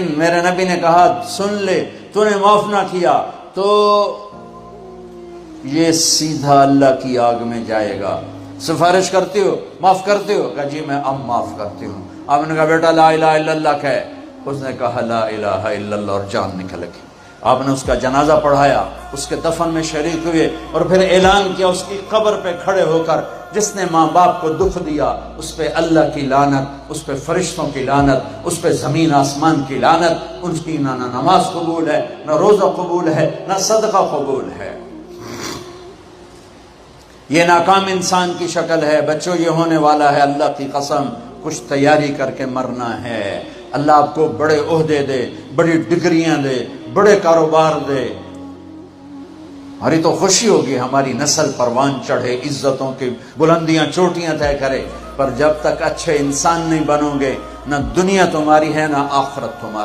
میرے نبی نے کہا سن لے، تو نے معاف نہ کیا تو یہ سیدھا اللہ کی آگ میں جائے گا۔ سفارش کرتے ہو، معاف کرتے ہو؟ کہا جی میں اب معاف کرتی ہوں۔ آپ نے کہا بیٹا لا الہ الا اللہ کہے۔ اس نے کہا لا الہ الا اللہ اور جان نکل گئی۔ آپ نے اس کا جنازہ پڑھایا، اس کے دفن میں شریک ہوئے اور پھر اعلان کیا اس کی قبر پہ کھڑے ہو کر، جس نے ماں باپ کو دکھ دیا اس پہ اللہ کی لعنت، اس پہ فرشتوں کی لعنت، اس پہ زمین آسمان کی لعنت۔ ان کی نہ نماز قبول ہے، نہ روزہ قبول ہے، نہ صدقہ قبول ہے۔ یہ ناکام انسان کی شکل ہے۔ بچوں یہ ہونے والا ہے، اللہ کی قسم کچھ تیاری کر کے مرنا ہے۔ اللہ آپ کو بڑے عہدے دے، بڑی ڈگریاں دے، بڑے کاروبار دے، ہماری تو خوشی ہوگی، ہماری نسل پروان چڑھے، عزتوں کی بلندیاں چوٹیاں طے کرے، پر جب تک اچھے انسان نہیں بنو گے نہ دنیا تمہاری ہے نہ آخرت تمہاری۔